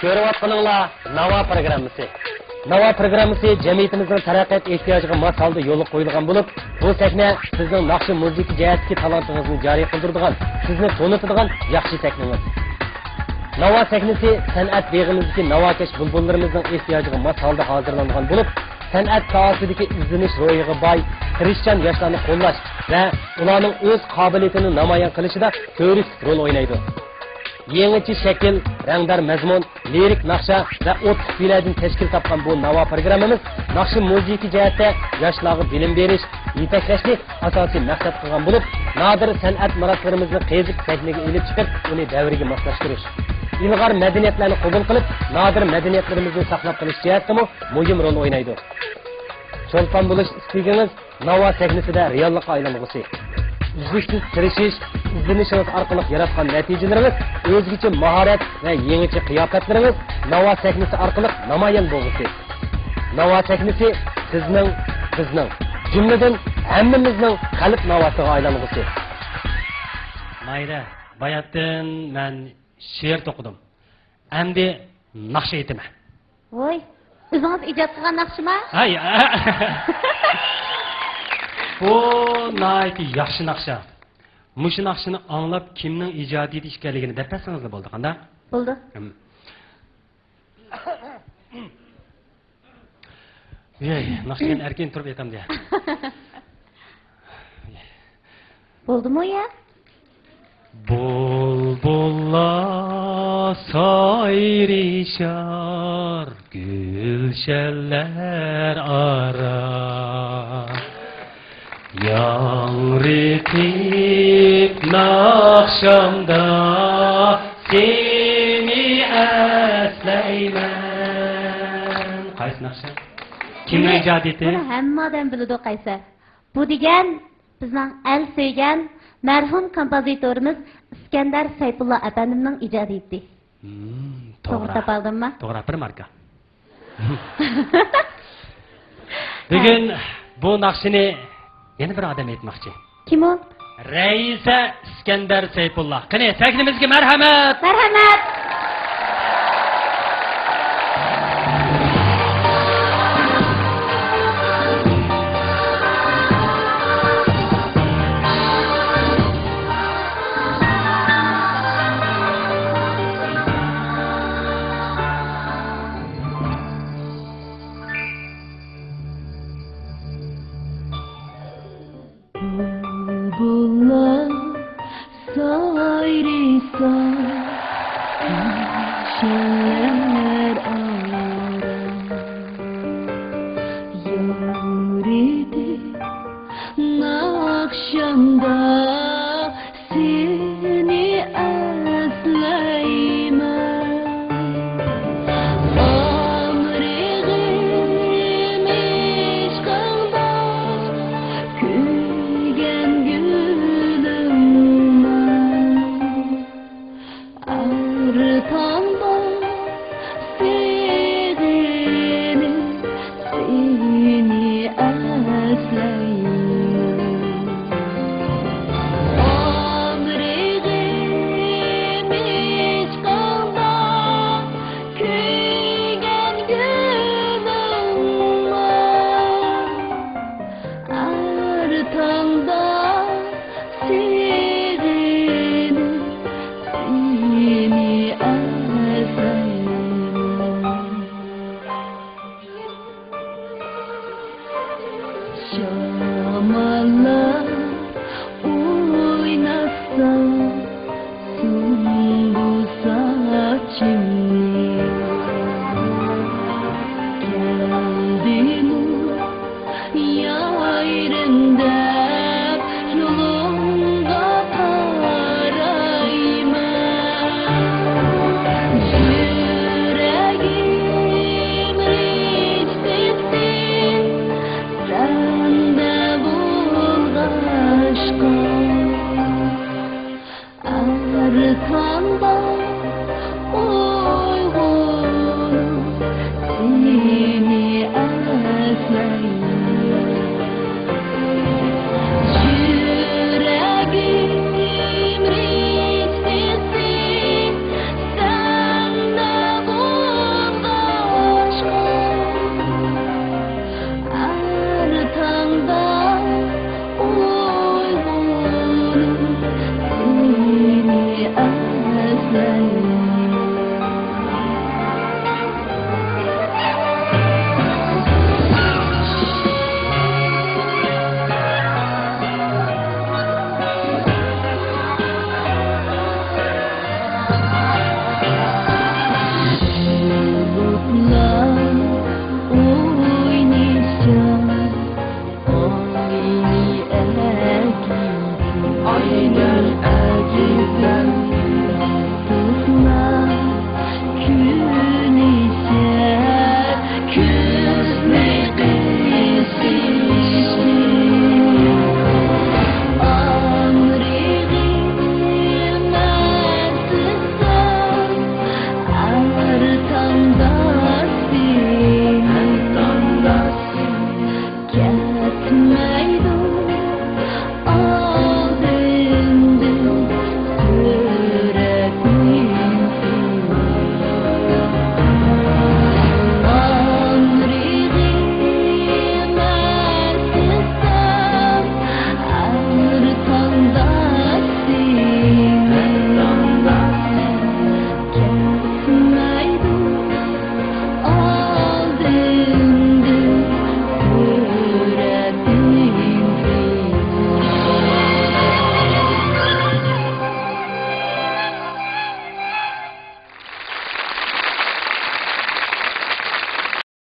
Ko'rayotganinglar Navo programmasi. Navo programmasi jamiyatimizning taraqqiyot ehtiyojiga mos holda yo'l qo'yilgan bo'lib, bu sahna sizning naqshi musiqa jihatdagi talantingizni joriy qildiradigan, sizni to'nitadigan yaxshi sahnadir. Navo sahnasi san'at beg'imizdagi navokash bulbullarimizning ehtiyojiga mos holda hozirlangan bo'lib, san'at sohasidagi izlanish ro'yiga boy, tirishchan yoshlarni qo'llash va ularning o'z qobiliyatini namoyon qilishida ko'rik rol o'ynaydi. Yangicha shakl, rangdor mazmun, lirik naqsha va o'tliq kuylardan tashkil topgan bu Navo programmamiz naqshi musiqa jihatda yoshlarga bilim berish, yetaklashni asosiy maqsad qilgan bo'lib, nodir san'at muroslarimizni qezib sahnaga elib chiqib, uni davriga moslashtirish. İlg'or madaniyatlarni qabul qilib, nodir madaniyatlarimizni saqlab qolish jihatida muhim rol o'ynaydi. Cho'lpon bo'lish istagingiz Navo sahnasida reallikqa aylangusi. Uzluksiz tirishish, izlanishingiz orqali yaratgan natijalarimiz, o'zgacha mahorat va yangicha qiyofatlarimiz Navo sahnasi orqali namoyon bo'lgusi. Navo sahnasi sizning, bizning, jumladan hammamizning qalb navosiga aylangusi. Mayda, bayatdan men she'r to'qidim. Endi naqsha aytaman. Voy, o'zingiz ijod qilgan naqshimi? Hay. Bu nayti yaxshi naqsha. Mushu naqshini anglab kimning ijodiyati ekanligini deb bersangiz bo'ldi, qanday? Bo'ldi. Yey, naqshani erkin turib aytam deya. Bo'ldimi ya? Bulbullar sayrişar, gülşenler arar. Yağritip nakşamda seni esleymen. Qaysi naqsha? Kimning ijodiyati? Buni hamma odam biladi qaysi. Bu degan bizning el sevgan marhum kompozitorimiz İskender Sayfullah efendimning ijodiyati. To'g'ri topaldimmi? To'g'ri, bir marka. Bugun bu naqshini yana bir odam aytmoqchi. Kim u? Raisa İskender Sayfullah. Qani, sahnimizga marhamat. Marhamat.